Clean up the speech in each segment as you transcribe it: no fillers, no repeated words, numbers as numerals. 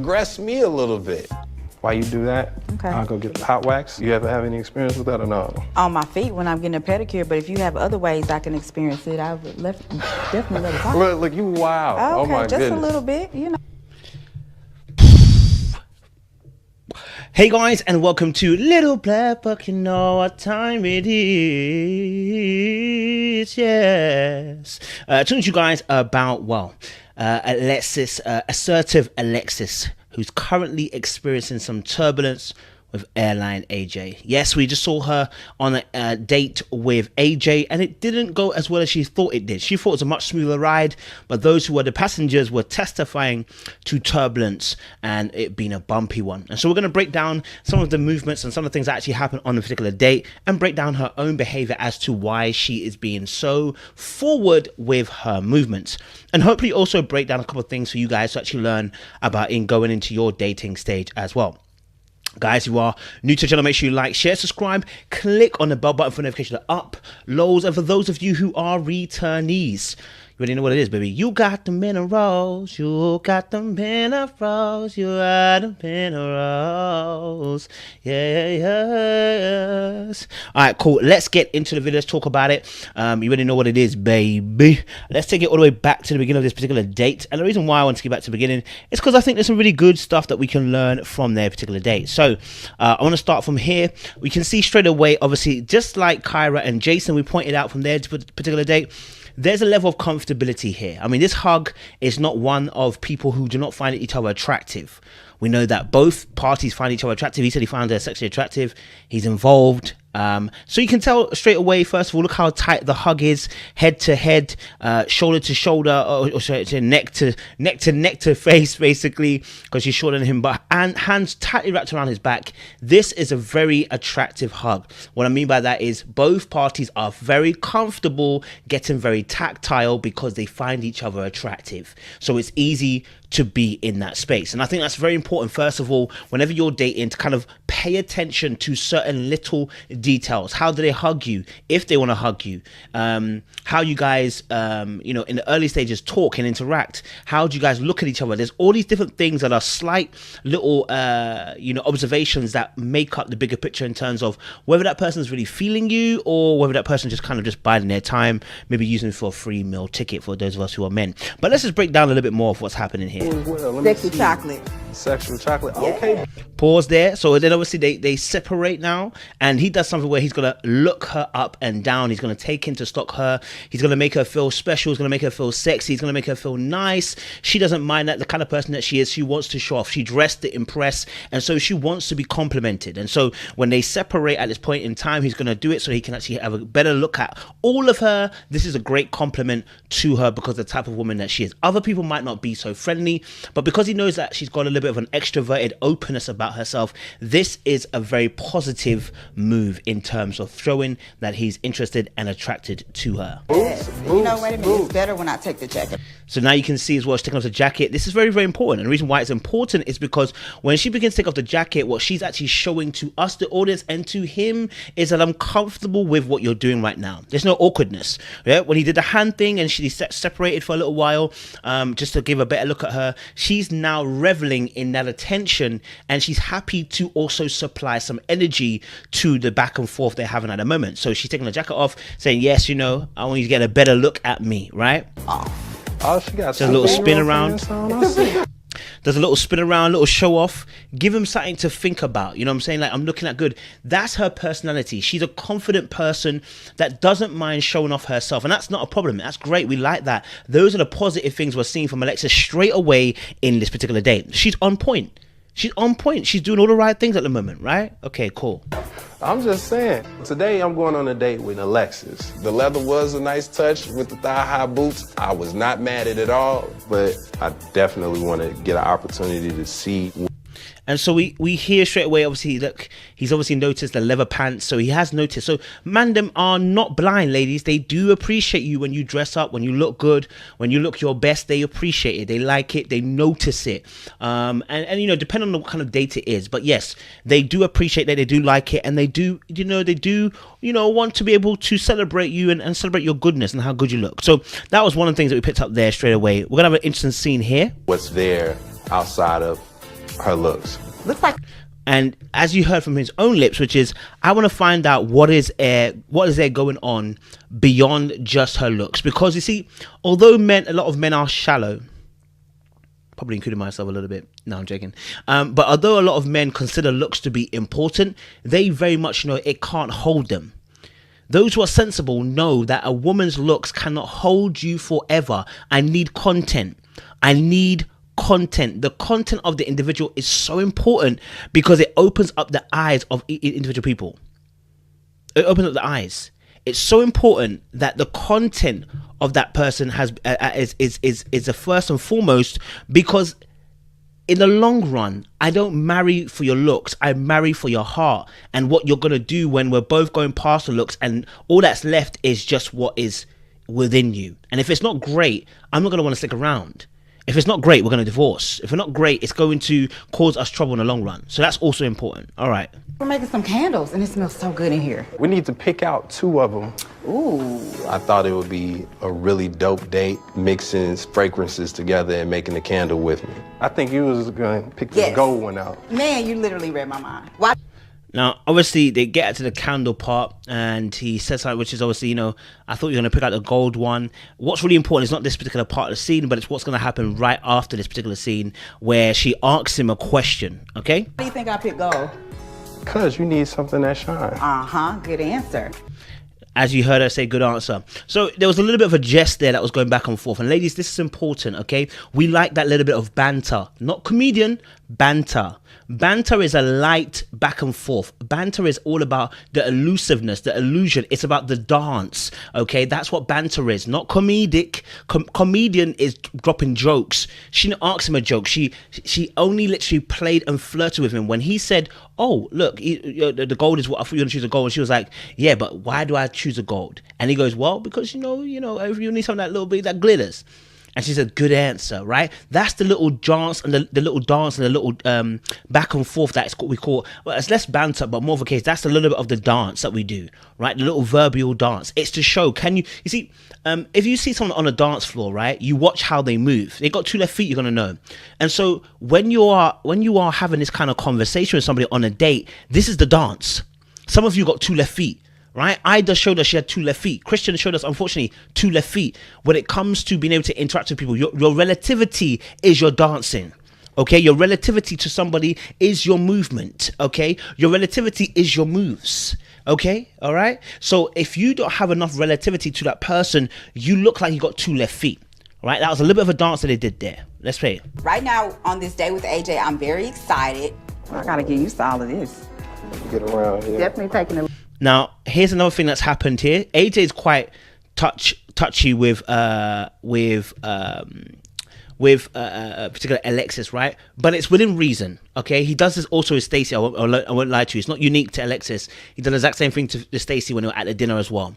aggress me a little bit. While you do that, Okay. I'll go get the hot wax. You ever have any experience with that or no? On my feet when I'm getting a pedicure, but if you have other ways I can experience it, I would definitely let it pop. Look, you wild. Okay, Oh my just goodness. a little bit, you know. Hey guys, and welcome to Little Black Book. You know what time it is. Yes. Talking to you guys about, Alexis, Assertive Alexis, who's currently experiencing some turbulence with Airline AJ. Yes, we just saw her on a date with AJ, and it didn't go as well as she thought it did. She thought it was a much smoother ride, but those who were the passengers were testifying to turbulence and it being a bumpy one. And so we're going to break down some of the movements and some of the things that actually happened on a particular date, and break down her own behavior as to why she is being so forward with her movements, and hopefully also break down a couple of things for you guys to actually learn about in going into your dating stage as well. Guys, if you are new to the channel, make sure you like, share, subscribe, click on the bell button for notifications of uploads. And for those of you who are returnees, you already know what it is, baby. You got the minerals, you got the minerals, you got the minerals. Yes. All right, cool. Let's get into the video. Let's talk about it. You already know what it is, baby. Let's take it all the way back to the beginning of this particular date. And the reason why I want to get back to the beginning is because I think there's some really good stuff that we can learn from their particular date. So I want to start from here. We can see straight away, obviously, just like Kyra and Jason, we pointed out from their particular date, there's a level of comfortability here. I mean, this hug is not one of people who do not find each other attractive. We know that both parties find each other attractive. He said he found her sexually attractive. He's involved. So you can tell straight away, first of all, look how tight the hug is, head to head, shoulder to shoulder, or neck to face, basically, because she's shorter than him, but hands tightly wrapped around his back. This is a very attractive hug. What I mean by that is both parties are very comfortable, getting very tactile because they find each other attractive. So it's easy to be in that space. And I think that's very important, first of all, whenever you're dating, to kind of pay attention to certain little details. How do they hug you, if they want to hug you? How you guys, in the early stages talk and interact. How do you guys look at each other? There's all these different things that are slight little, observations that make up the bigger picture in terms of whether that person's really feeling you or whether that person just kind of just biding their time, maybe using it for a free meal ticket for those of us who are men. But let's just break down a little bit more of what's happening here. Sexy chocolate. Sexual chocolate. Yeah. Okay. Pause there. So then obviously they separate now, and he does something where he's gonna look her up and down. He's gonna take into stock her. He's gonna make her feel special. He's gonna make her feel sexy. He's gonna make her feel nice. She doesn't mind that, the kind of person that she is. She wants to show off. She dressed to impress, and so she wants to be complimented. And so when they separate at this point in time, he's gonna do it so he can actually have a better look at all of her. This is a great compliment to her because of the type of woman that she is. Other people might not be so friendly, but because he knows that she's got a little bit of an extroverted openness about herself, this is a very positive move in terms of showing that he's interested and attracted to her. Wait a minute, it's better when I take the jacket. So now you can see as well, she's taking off the jacket. This is very, very important. And the reason why it's important is because when she begins to take off the jacket, what she's actually showing to us, the audience, and to him is that I'm comfortable with what you're doing right now. There's no awkwardness. Yeah? When he did the hand thing and she separated for a little while, just to give a better look at her, she's now reveling in that attention, and she's happy to also supply some energy to the back and forth they're having at the moment. So she's taking the jacket off, saying, yes, I want you to get a better look at me, right? Oh, she got a little spin around. Does a little spin around, little show off. Give him something to think about. You know what I'm saying? Like, I'm looking at good. That's her personality. She's a confident person that doesn't mind showing off herself. And that's not a problem. That's great. We like that. Those are the positive things we're seeing from Alexis straight away in this particular date. She's on point. She's on point. She's doing all the right things at the moment, right? Okay, cool. I'm just saying. Today I'm going on a date with Alexis. The leather was a nice touch with the thigh-high boots. I was not mad at it all, but I definitely want to get an opportunity to see. And so we hear straight away, obviously, look, he's obviously noticed the leather pants, so he has noticed. So mandem are not blind, ladies. They do appreciate you when you dress up, when you look good, when you look your best. They appreciate it. They like it. They notice it. And depending on what kind of date it is. But yes, they do appreciate that. They do like it. And they do, want to be able to celebrate you and celebrate your goodness and how good you look. So that was one of the things that we picked up there straight away. We're going to have an interesting scene here. What's there outside of her looks. Looks like. And as you heard from his own lips, which is, I want to find out what is there going on beyond just her looks. Because you see, although a lot of men are shallow, probably including myself a little bit. No, I'm joking. But although a lot of men consider looks to be important, they very much know it can't hold them. Those who are sensible know that a woman's looks cannot hold you forever. I need content. The content of the individual is so important because it opens up the eyes of individual people. It opens up the eyes. It's so important that the content of that person is the first and foremost, because in the long run, I don't marry for your looks. I marry for your heart and what you're gonna do when we're both going past the looks, and all that's left is just what is within you. And if it's not great, I'm not gonna want to stick around. If it's not great, we're going to divorce. If it's not great, it's going to cause us trouble in the long run. So that's also important. All right. We're making some candles, and it smells so good in here. We need to pick out 2 of them. Ooh. I thought it would be a really dope date, mixing fragrances together and making a candle with me. I think you was going to pick the gold one out. Man, you literally read my mind. Why? Now, obviously, they get to the candle part, and he says something which is obviously, I thought you were going to pick out the gold one. What's really important is not this particular part of the scene, but it's what's going to happen right after this particular scene, where she asks him a question, okay? Why do you think I picked gold? Because you need something that shines. Good answer. As you heard her say, good answer. So there was a little bit of a jest there that was going back and forth. And ladies, this is important, okay? We like that little bit of banter. Not comedian, banter. Banter is a light back and forth. Banter is all about the elusiveness, the illusion. It's about the dance, okay? That's what banter is. Not comedic. Comedian is dropping jokes. She didn't ask him a joke. She only literally played and flirted with him. When he said, oh, look, the gold is what I thought you were going to choose a gold. And she was like, yeah, but why do I choose a gold? And he goes, well, because, you need something that little bit that glitters. And she said, good answer, right? That's the little dance and the little dance and the little back and forth that's what we call, well, it's less banter, but more of a case. That's a little bit of the dance that we do, right? The little verbal dance. It's to show, you see, if you see someone on a dance floor, right, you watch how they move. They got 2 left feet, you're going to know. And so when you are having this kind of conversation with somebody on a date, this is the dance. Some of you got 2 left feet. Right? Ida showed us she had 2 left feet. Christian showed us, unfortunately, 2 left feet. When it comes to being able to interact with people, your relativity is your dancing. Okay? Your relativity to somebody is your movement. Okay? Your relativity is your moves. Okay? All right? So if you don't have enough relativity to that person, you look like you got 2 left feet. Right? That was a little bit of a dance that they did there. Let's play it. Right now, on this day with AJ, I'm very excited. I gotta get used to all of this. Get around here. Definitely taking a... Now, here's another thing that's happened here. AJ is quite touchy with particular Alexis, right? But it's within reason, okay? He does this also with Stacey. I won't lie to you. It's not unique to Alexis. He done the exact same thing to Stacey when they were at the dinner as well.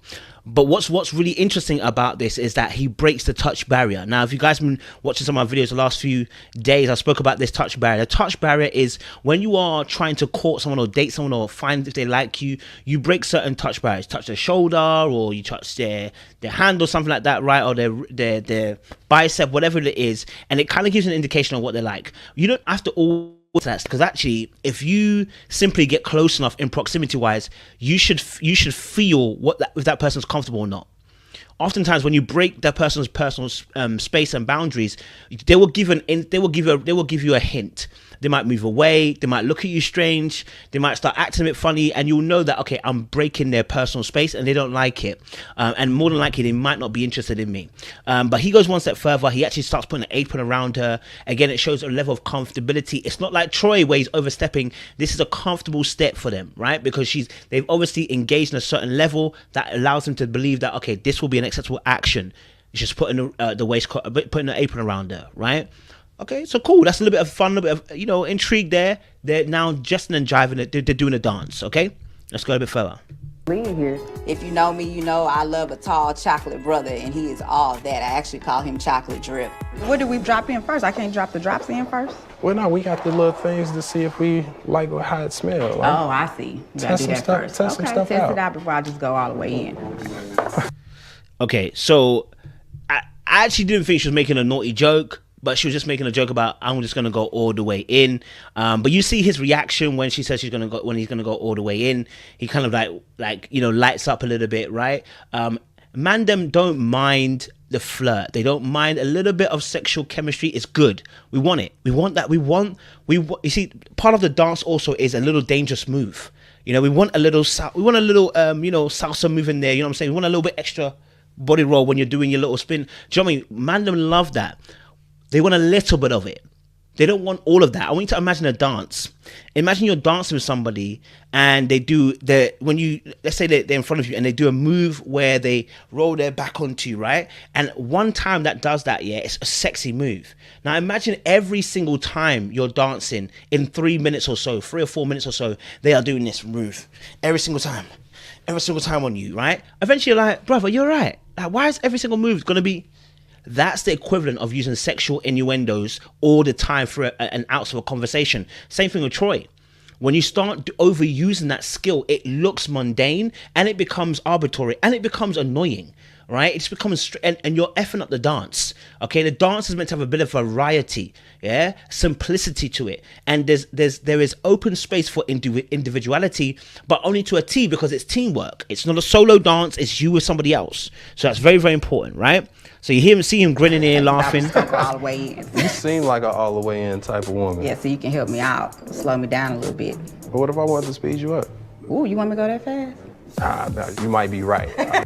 But what's really interesting about this is that he breaks the touch barrier. Now, if you guys have been watching some of my videos the last few days, I spoke about this touch barrier. The touch barrier is when you are trying to court someone or date someone or find if they like you, you break certain touch barriers. Touch their shoulder, or you touch their hand or something like that, right? Or their bicep, whatever it is. And it kind of gives an indication of what they're like. You don't have to all that, because actually if you simply get close enough in proximity wise, you should feel if that person's comfortable or not. Oftentimes when you break that person's personal space and boundaries, they will give you a hint. They might move away, they might look at you strange, they might start acting a bit funny, and you'll know that, okay, I'm breaking their personal space and they don't like it. And more than likely, they might not be interested in me. But he goes one step further. He actually starts putting an apron around her. Again, it shows a level of comfortability. It's not like Troy where he's overstepping. This is a comfortable step for them, right? Because they've obviously engaged in a certain level that allows them to believe that, okay, this will be an acceptable action. It's just putting putting an apron around her, right? Okay, so cool. That's a little bit of fun, a little bit of, intrigue there. They're now jesting and jiving it. They're doing a dance, okay? Let's go a bit further. Here. If you know me, you know I love a tall chocolate brother, and he is all that. I actually call him Chocolate Drip. What do we drop in first? I can't drop the drops in first? Well, no, we got the little things to see if we like how it smells. Right? Oh, I see. Test some stuff out. Test it out before I just go all the way in. Okay, so I actually didn't think she was making a naughty joke. but she was just making a joke about, I'm just gonna go all the way in. But you see his reaction when she says when he's gonna go all the way in. He kind of like lights up a little bit, right? Man, them don't mind the flirt. They don't mind a little bit of sexual chemistry. It's good. We want it. We want that. You see, part of the dance also is a little dangerous move. We want a little salsa move in there. You know what I'm saying? We want a little bit extra body roll when you're doing your little spin. Do you know what I mean? Man, them love that. They want a little bit of it. They don't want all of that. I want you to imagine a dance. Imagine you're dancing with somebody and let's say they're in front of you and they do a move where they roll their back onto you, right? And one time that does that, it's a sexy move. Now imagine every single time you're dancing in 3 minutes or so, 3 or 4 minutes or so, they are doing this move. Every single time on you, right? Eventually you're like, brother, you're right. Like, why is every single move going to be... That's the equivalent of using sexual innuendos all the time for an ounce of a conversation. Same thing with Troy. When you start overusing that skill, it looks mundane and it becomes arbitrary and it becomes annoying, right? It just becomes, and you're effing up the dance, okay? The dance is meant to have a bit of variety, simplicity to it. And there is open space for individuality, but only to a T, because it's teamwork. It's not a solo dance, it's you with somebody else. So that's very, very important, right? So you see him grinning here, laughing. All the way in. You seem like an all the way in type of woman. Yeah, so you can help me out, slow me down a little bit. But what if I wanted to speed you up? Ooh, you want me to go that fast? No, you might be right.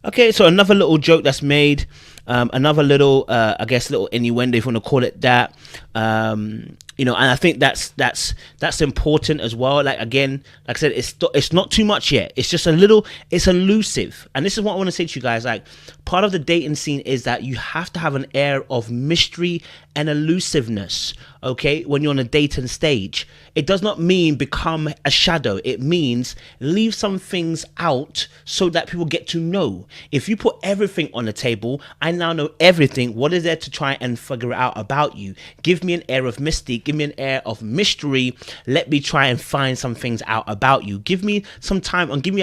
Okay, so another little joke that's made, another little, little innuendo, if you want to call it that. And I think that's important as well. Like, again, like I said, it's not too much yet. It's just it's elusive. And this is what I want to say to you guys. Like, part of the dating scene is that you have to have an air of mystery and elusiveness, okay, when you're on a dating stage. It does not mean become a shadow. It means leave some things out so that people get to know. If you put everything on the table, I now know everything. What is there to try and figure out about you? Give me an air of mystique. Give me an air of mystery. Let me try and find some things out about you. Give me some time and give me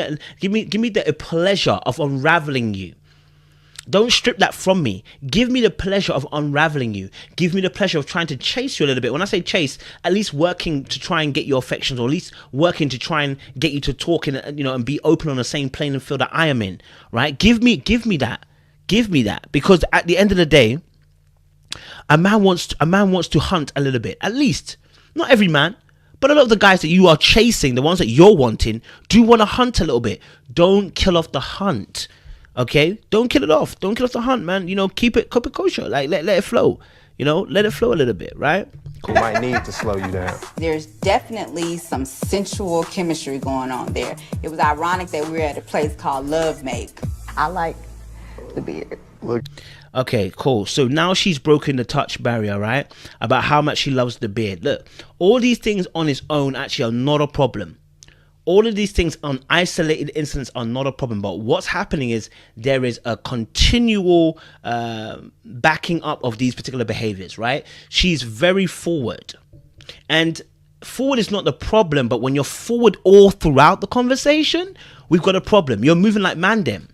the pleasure of unraveling you. Don't strip that from me. Give me the pleasure of unraveling you. Give me the pleasure of trying to chase you a little bit. When I say chase, at least working to try and get your affections, or at least working to try and get you to talk and be open on the same playing field that I am in, right? Give me that. Give me that. Because at the end of the day, a man wants to hunt a little bit. At least, not every man, but a lot of the guys that you are chasing, the ones that you're wanting, do want to hunt a little bit. Don't kill off the hunt. Okay, don't kill it off. Don't kill off the hunt, man. Keep it kosher. Like let it flow. Let it flow a little bit, right? Cool. Might need to slow you down. There's definitely some sensual chemistry going on there. It was ironic that we were at a place called Love Make. I like the beard. Look. Okay, cool. So now she's broken the touch barrier, right? About how much she loves the beard. Look, all these things on its own actually are not a problem. All of these things on isolated incidents are not a problem, but what's happening is there is a continual backing up of these particular behaviors, right? She's very forward, and forward is not the problem, but when you're forward all throughout the conversation, we've got a problem. You're moving like Mandem.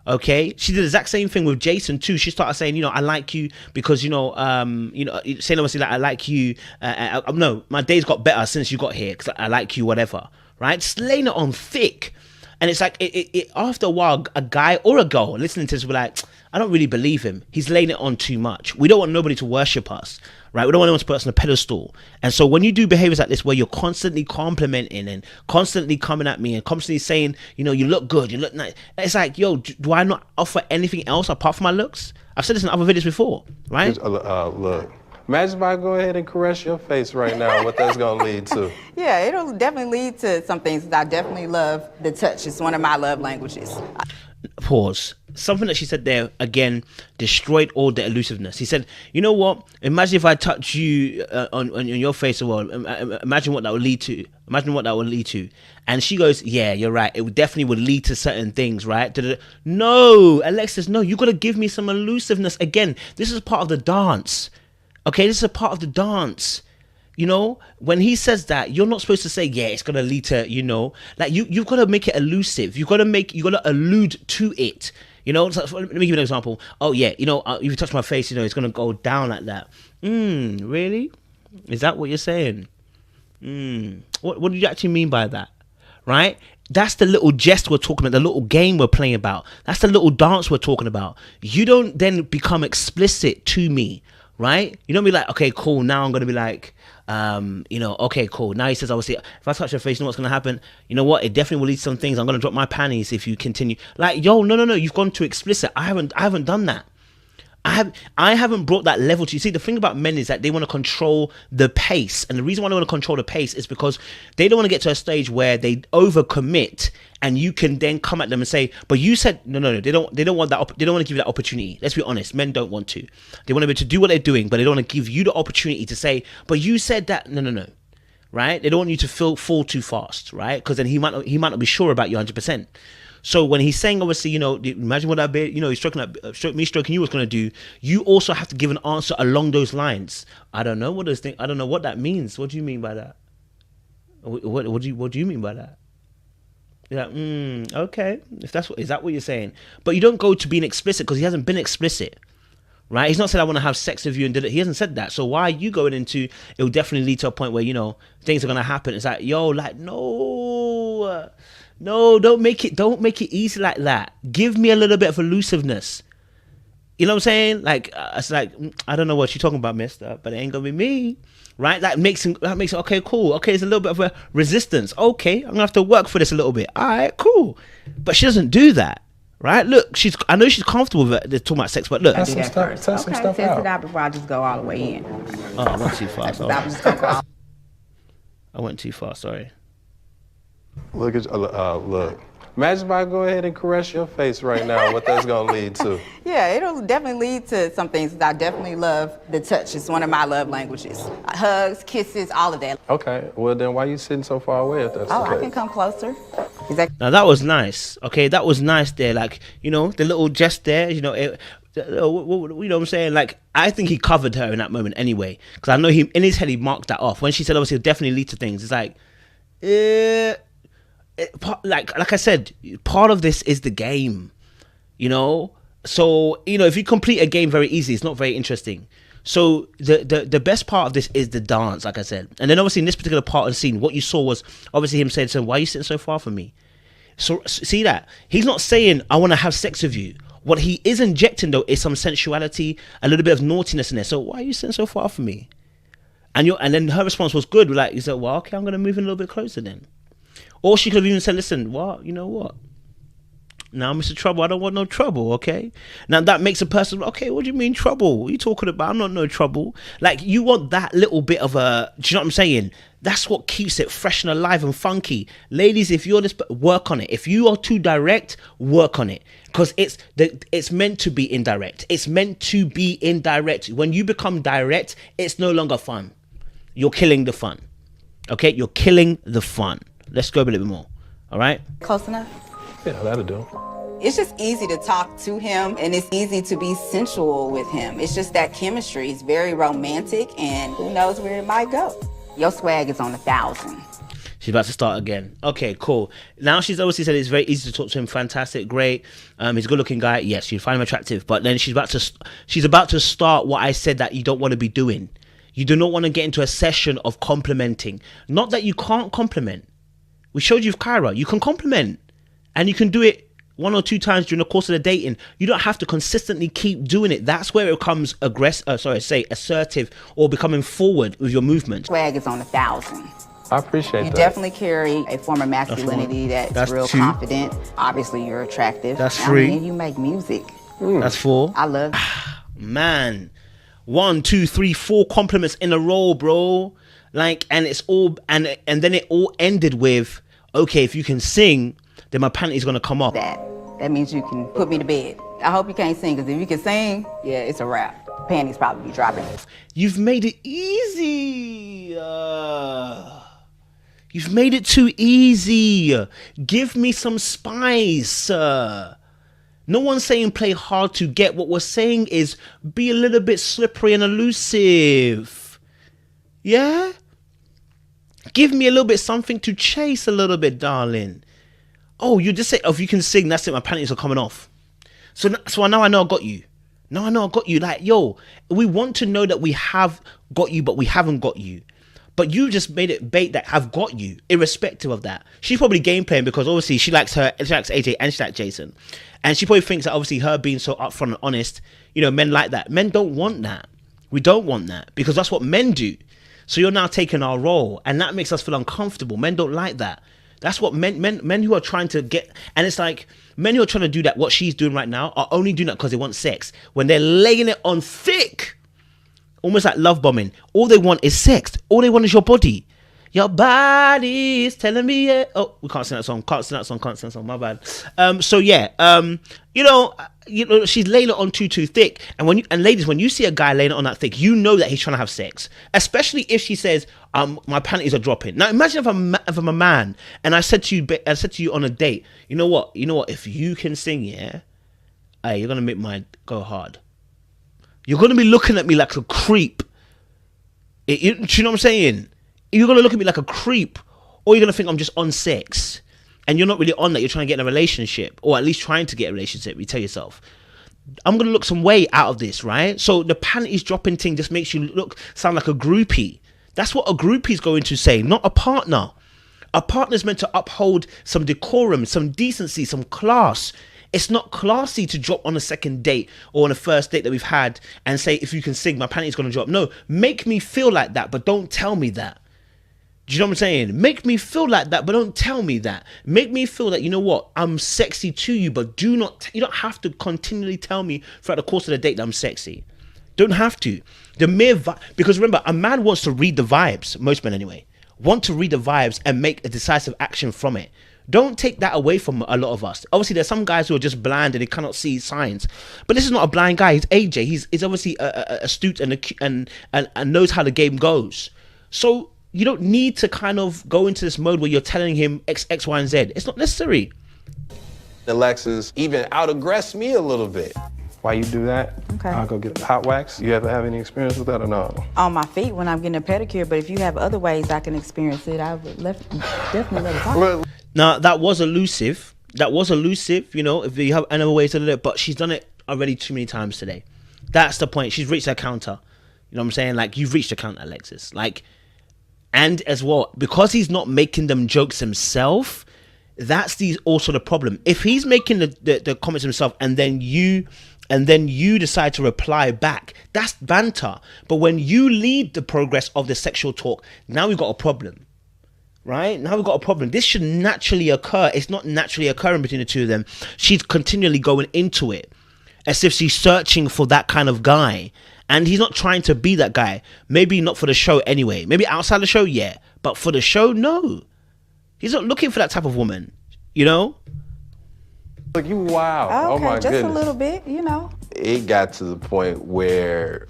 Okay, she did the exact same thing with Jason too. She started saying, I like you because, saying obviously that I like you. No, my days got better since you got here because I like you, whatever. Right, just laying it on thick, and it's like it after a while, a guy or a girl listening to this will be like, I don't really believe him. He's laying it on too much. We don't want nobody to worship us, right? We don't want anyone to put us on a pedestal. And so when you do behaviors like this, where you're constantly complimenting and constantly coming at me and constantly saying, you look good, you look nice, it's like, yo, do I not offer anything else apart from my looks? I've said this in other videos before, right? Look. Imagine if I go ahead and caress your face right now, what that's going to lead to. Yeah, it'll definitely lead to some things. I definitely love the touch. It's one of my love languages. Pause. Something that she said there, again, destroyed all the elusiveness. He said, you know what? Imagine if I touch you on your face. Well, imagine what that would lead to. Imagine what that would lead to. And she goes, yeah, you're right. It definitely would lead to certain things, right? No, Alexis, no, you got to give me some elusiveness. Again, this is part of the dance. Okay, this is a part of the dance. When he says that, you're not supposed to say, yeah, it's gonna lead to, like you've got to make it elusive. You've got to allude to it. You know, so let me give you an example. Oh yeah, you know, if you touch my face, you know, it's gonna go down like that. Really? Is that what you're saying? What do you actually mean by that? Right? That's the little jest we're talking about, the little game we're playing about. That's the little dance we're talking about. You don't then become explicit to me, right? You don't be like, okay, cool, now I'm going to be like, you know, okay, cool. Now he says, obviously, if I touch your face, you know what's going to happen? You know what? It definitely will lead to some things. I'm going to drop my panties if you continue. Like, yo, no, you've gone too explicit. I haven't done that. I haven't brought that level to you. See, the thing about men is that they want to control the pace, and the reason why they want to control the pace is because they don't want to get to a stage where they overcommit, and you can then come at them and say, "But you said no." They don't want that. They don't want to give you that opportunity. Let's be honest. Men don't want to. They want to be able to do what they're doing, but they don't want to give you the opportunity to say, "But you said that." No. Right? They don't want you to fall too fast, right? Because then he might not be sure about you 100%. So when he's saying, obviously, you know, imagine what that bit, you know, he's stroking you was going to do. You also have to give an answer along those lines. I don't know what those things. I don't know what that means. What do you mean by that? What do you mean by that? You're like, okay. If is that what you're saying? But you don't go to being explicit because he hasn't been explicit, right? He's not said I want to have sex with you and did it. He hasn't said that. So why are you going into? It will definitely lead to a point where, you know, things are going to happen. It's like, yo, like no, don't make it easy like that. Give me a little bit of elusiveness. You know what I'm saying? Like, it's like, I don't know what you're talking about, mister, but it ain't gonna be me. Right? That makes it, okay, cool. Okay, there's a little bit of a resistance. Okay, I'm gonna have to work for this a little bit. All right, cool. But she doesn't do that. Right? Look, I know she's comfortable with it. They're talking about sex, but look. Test it out before I just go all the way in. Oh, I went too far. I went too far, sorry. Look at look. Imagine if I go ahead and caress your face right now, what that's gonna lead to. Yeah, it'll definitely lead to some things. I definitely love the touch. It's one of my love languages. Hugs, kisses, all of that. Okay, well then why you sitting so far away if that's the case? I can come closer. Now that was nice. Okay, that was nice there. Like, you know, the little jest there, you know, you know what I'm saying? Like, I think he covered her in that moment anyway. Because I know in his head he marked that off. When she said obviously it'll definitely lead to things, it's like, like I said, part of this is the game, you know. So, you know, if you complete a game very easy, it's not very interesting. So the best part of this is the dance, like I said. And then obviously in this particular part of the scene, what you saw was obviously him saying, "So why are you sitting so far from me?" So see that he's not saying I want to have sex with you. What he is injecting though is some sensuality, a little bit of naughtiness in there. So why are you sitting so far from me? And then her response was good. Like, you said, well, okay, I'm gonna move in a little bit closer then. Or she could have even said, listen, what? You know what? Now, Mr. Trouble, I don't want no trouble, okay? Now, that makes a person, okay, what do you mean trouble? What are you talking about? I'm not no trouble. Like, you want that little bit of a, do you know what I'm saying? That's what keeps it fresh and alive and funky. Ladies, if you're this, work on it. If you are too direct, work on it. Because it's meant to be indirect. It's meant to be indirect. When you become direct, it's no longer fun. You're killing the fun. Okay? You're killing the fun. Let's go a little bit more. All right? Close enough? Yeah, that'll do. It's just easy to talk to him, and it's easy to be sensual with him. It's just that chemistry. It's very romantic, and who knows where it might go. Your swag is on 1,000. She's about to start again. Okay, cool. Now she's obviously said it's very easy to talk to him. Fantastic, great. He's a good-looking guy. Yes, you find him attractive. But then she's about to start what I said that you don't want to be doing. You do not want to get into a session of complimenting. Not that you can't compliment. We showed you with Kyra. You can compliment. And you can do it 1 or 2 times during the course of the dating. You don't have to consistently keep doing it. That's where it becomes assertive or becoming forward with your movement. Swag is on 1,000. I appreciate that. You definitely carry a form of masculinity that's real 2. confident. Obviously, you're attractive. That's 3. And you make music. That's 4. I love Man. 1, 2, 3, 4 compliments in a row, bro. Like, and it's all, and then it all ended with, okay, if you can sing, then my panties gonna come off. That means you can put me to bed. I hope you can't sing, because if you can sing, yeah, it's a wrap. Panties probably be dropping. You've made it easy. You've made it too easy. Give me some spice. No one's saying play hard to get. What we're saying is be a little bit slippery and elusive. Yeah? Give me a little bit something to chase a little bit, darling. Oh, you just say, oh, if you can sing, that's it, my panties are coming off. So now I know I got you. Now I know I got you. Like, yo, we want to know that we have got you, but we haven't got you. But you just made it bait that I've got you, irrespective of that. She's probably game playing because obviously she likes AJ and she likes Jason. And she probably thinks that obviously her being so upfront and honest, you know, men like that. Men don't want that. We don't want that because that's what men do. So you're now taking our role and that makes us feel uncomfortable. Men don't like that. That's what men who are trying to get, and it's like men who are trying to do that, what she's doing right now, are only doing that because they want sex. When they're laying it on thick, almost like love bombing, all they want is sex. All they want is your body. Your body is telling me, yeah. Oh, we can't sing that song. Can't sing that song. My bad. So yeah, you know, she's laying it on too thick. And ladies, when you see a guy laying it on that thick, you know that he's trying to have sex. Especially if she says, my panties are dropping. Now imagine if I'm a man and I said to you on a date, you know what? If you can sing, yeah, hey, you're gonna make mine go hard. You're gonna be looking at me like a creep. Do you know what I'm saying? You're going to look at me like a creep, or you're going to think I'm just on sex, and you're not really on that. You're trying to get in a relationship, or at least trying to get a relationship. You tell yourself, I'm going to look some way out of this, right? So the panties dropping thing just makes you sound like a groupie. That's what a groupie's going to say, not a partner. A partner's meant to uphold some decorum, some decency, some class. It's not classy to drop on a second date or on a first date that we've had and say, if you can sing, my panties going to drop. No, make me feel like that, but don't tell me that. Do you know what I'm saying? Make me feel like that, but don't tell me that. Make me feel that, you know what, I'm sexy to you, but you don't have to continually tell me throughout the course of the date that I'm sexy. Don't have to. Because remember, a man wants to read the vibes, most men anyway, want to read the vibes and make a decisive action from it. Don't take that away from a lot of us. Obviously, there's some guys who are just blind and they cannot see signs. But this is not a blind guy. He's AJ. He's obviously astute and knows how the game goes. So you don't need to kind of go into this mode where you're telling him X, Y, and Z. It's not necessary. Alexis even out-aggressed me a little bit. While you do that, Okay. I'll go get hot wax. You ever have any experience with that or no? On my feet when I'm getting a pedicure, but if you have other ways I can experience it, I would definitely let it talk. Now, that was elusive. You know, if you have another way to do it, but she's done it already too many times today. That's the point. She's reached her counter. You know what I'm saying? Like, you've reached a counter, Alexis. Like, and as well, because he's not making them jokes himself, that's also the problem. If he's making the comments himself and then you decide to reply back, that's banter. But when you lead the progress of the sexual talk, now we've got a problem. Right? Now we've got a problem. This should naturally occur. It's not naturally occurring between the two of them. She's continually going into it as if she's searching for that kind of guy. And he's not trying to be that guy. Maybe not for the show anyway. Maybe outside the show, yeah. But for the show, no. He's not looking for that type of woman, you know? Look, you wow. Okay, Oh my just goodness. a little bit, you know. It got to the point where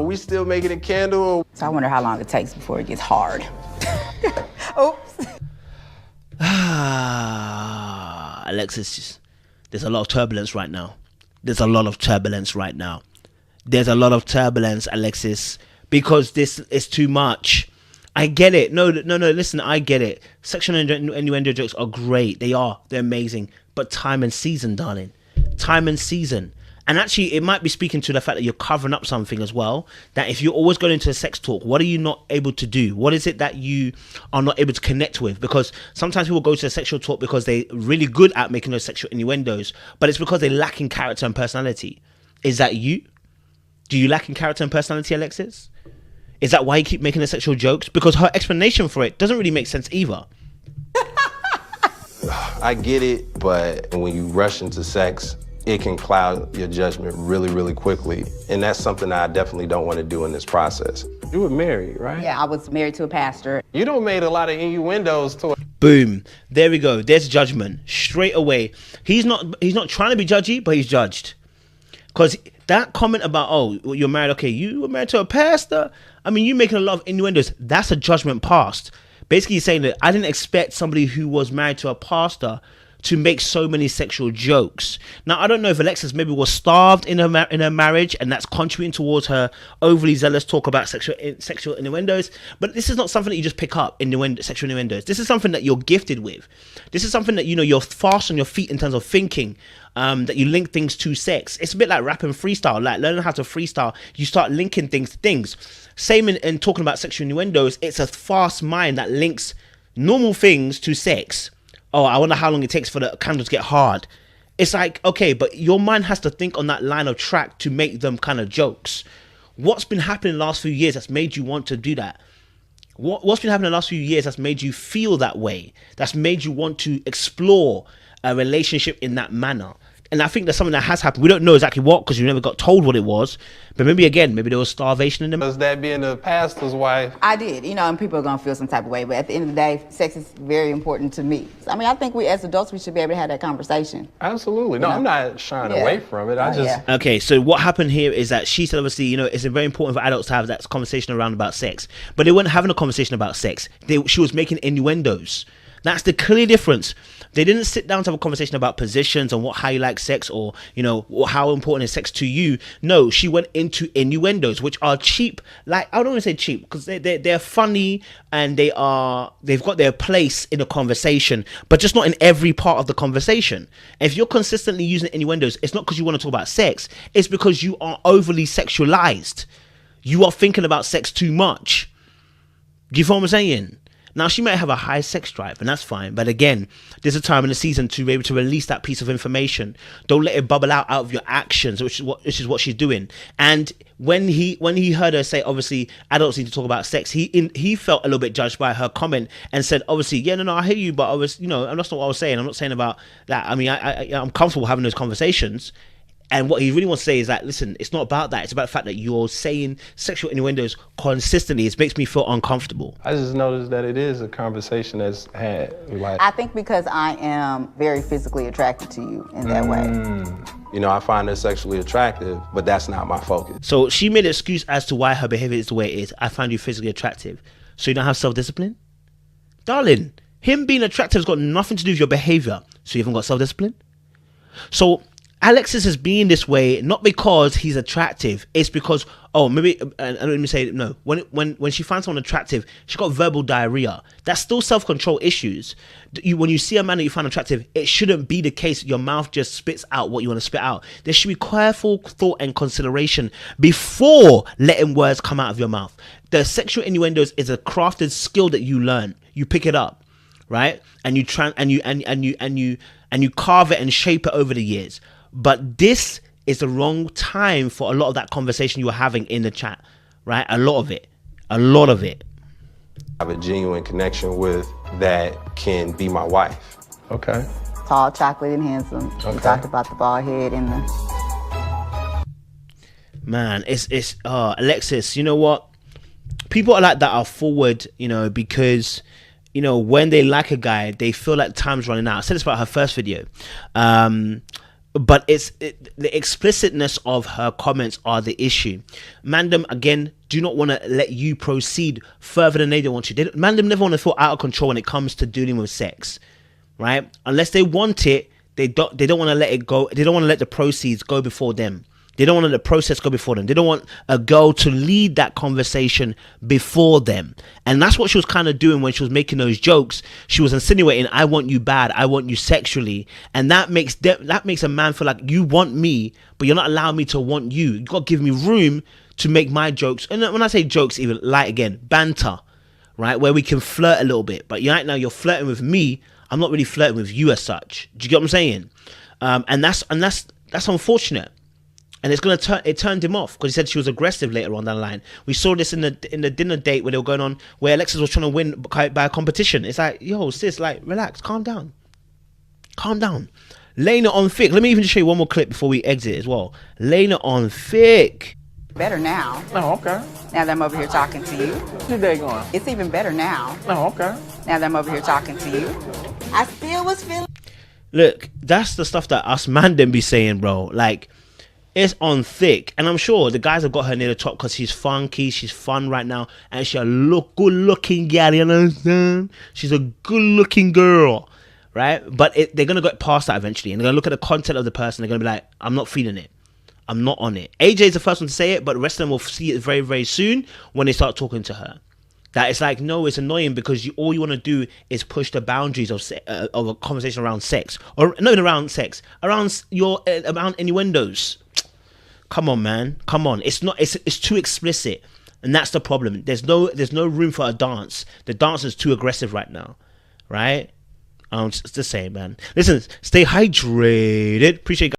we still making a candle. So I wonder how long it takes before it gets hard. Oops. Alexis, there's a lot of turbulence right now. There's a lot of turbulence, Alexis, because this is too much. I get it. No, listen, I get it. Sexual innuendo jokes are great. They're amazing. But time and season, darling. Time and season. And actually, it might be speaking to the fact that you're covering up something as well. That if you're always going into a sex talk, what are you not able to do? What is it that you are not able to connect with? Because sometimes people go to a sexual talk because they're really good at making those sexual innuendos, but it's because they lack in character and personality. Is that you? Do you lack in character and personality, Alexis? Is that why you keep making the sexual jokes? Because her explanation for it doesn't really make sense either. I get it, but when you rush into sex, it can cloud your judgment really, really quickly. And that's something I definitely don't want to do in this process. You were married, right? Yeah, I was married to a pastor. You don't made a lot of innuendos to Boom. There we go. There's judgment. Straight away. He's not trying to be judgy, but he's judged. Because that comment about, oh, you're married, okay, you were married to a pastor? I mean, you making a lot of innuendos. That's a judgment passed. Basically saying that I didn't expect somebody who was married to a pastor to make so many sexual jokes. Now, I don't know if Alexis maybe was starved in her marriage, and that's contributing towards her overly zealous talk about sexual innuendos. But this is not something that you just pick up, sexual innuendos. This is something that you're gifted with. This is something that, you know, you're fast on your feet in terms of thinking, that you link things to sex. It's a bit like rap and freestyle, like learning how to freestyle. You start linking things to things. Same in talking about sexual innuendos. It's a fast mind that links normal things to sex. Oh, I wonder how long it takes for the candle to get hard. It's like, okay, but your mind has to think on that line of track to make them kind of jokes. What's been happening in the last few years that's made you want to do that? What's been happening in the last few years that's made you feel that way? That's made you want to explore a relationship in that manner? And I think that's something that has happened. We don't know exactly what, because you never got told what it was. But maybe there was starvation in them. Was that being a pastor's wife? I did, you know, and people are gonna feel some type of way, but at the end of the day, sex is very important to me. So, I mean, I think we as adults, we should be able to have that conversation. Absolutely. No, I'm not shying away from it. Okay, so what happened here is that she said, obviously, you know, it's very important for adults to have that conversation around about sex. But they weren't having a conversation about sex. She was making innuendos. That's the clear difference. They didn't sit down to have a conversation about positions and how you like sex, or, you know, how important is sex to you. No, she went into innuendos, which are cheap. Like, I don't want to say cheap, because they're funny, and they've got their place in a conversation, but just not in every part of the conversation. If you're consistently using innuendos, it's not because you want to talk about sex. It's because you are overly sexualized. You are thinking about sex too much. Do you feel what I'm saying? Now, she might have a high sex drive, and that's fine. But again, there's a time in the season to be able to release that piece of information. Don't let it bubble out of your actions, which is what she's doing. And when he heard her say, obviously, adults need to talk about sex, he felt a little bit judged by her comment and said, obviously, yeah, no, I hear you, but I was, you know, that's not what I was saying. I'm not saying about that. I mean, I'm comfortable having those conversations. And what he really wants to say is that, listen, it's not about that. It's about the fact that you're saying sexual innuendos consistently. It makes me feel uncomfortable. I just noticed that it is a conversation that's had. Like, I think because I am very physically attracted to you in that way. You know, I find her sexually attractive, but that's not my focus. So she made an excuse as to why her behavior is the way it is. I find you physically attractive. So you don't have self-discipline? Darling, him being attractive has got nothing to do with your behavior. So you haven't got self-discipline? So Alexis is being this way not because he's attractive. It's because, maybe, and let me say, no. When she finds someone attractive, she got verbal diarrhea. That's still self-control issues. When you see a man that you find attractive, it shouldn't be the case that your mouth just spits out what you want to spit out. There should be careful thought and consideration before letting words come out of your mouth. The sexual innuendos is a crafted skill that you learn. You pick it up, right? And you carve it and shape it over the years. But this is the wrong time for a lot of that conversation you were having in the chat, right? A lot of it. I have a genuine connection with that can be my wife. Okay. Tall, chocolate, and handsome. Okay. We talked about the bald head and the... Man, it's Alexis, you know what? People are like that are forward, you know, because, you know, when they like a guy, they feel like time's running out. I said this about her first video. But the explicitness of her comments are the issue. Mandem, again, do not want to let you proceed further than they don't want you. Mandem never want to feel out of control when it comes to dealing with sex, right? Unless they want it, they don't want to let it go. They don't want to let the proceeds go before them. They don't want to let the process go before them. They don't want a girl to lead that conversation before them. And that's what she was kind of doing when she was making those jokes. She was insinuating, I want you bad. I want you sexually. And that makes a man feel like you want me, but you're not allowing me to want you. You got to give me room to make my jokes. And when I say jokes, even light again, banter, right? Where we can flirt a little bit. But right now you're flirting with me. I'm not really flirting with you as such. Do you get what I'm saying? And that's unfortunate. And it turned him off because he said she was aggressive later on down the line. We saw this in the dinner date where they were going on, where Alexis was trying to win by a competition. It's like, yo, sis, like, relax, calm down. Laying it on thick. Let me even just show you one more clip before we exit as well. Laying it on thick. Better now. Oh, okay. Now that I'm over here talking to you. How's your day going? It's even better now. Oh, okay. Now that I'm over here talking to you. I still was feeling... Look, that's the stuff that us man them be saying, bro. Like, it's on thick, and I'm sure the guys have got her near the top because she's funky, she's fun right now, and she's a good-looking gal. You understand? She's a good-looking girl, right? But they're gonna get past that eventually, and they're gonna look at the content of the person. They're gonna be like, I'm not feeling it. I'm not on it. AJ is the first one to say it, but the rest of them will see it very, very soon when they start talking to her. That it's like, no, it's annoying because all you want to do is push the boundaries of a conversation around sex, or not even around sex, around around innuendos. Come on, man. Come on. It's too explicit, and that's the problem. There's no room for a dance. The dance is too aggressive right now, right? It's the same, man. Listen, stay hydrated. Appreciate you guys.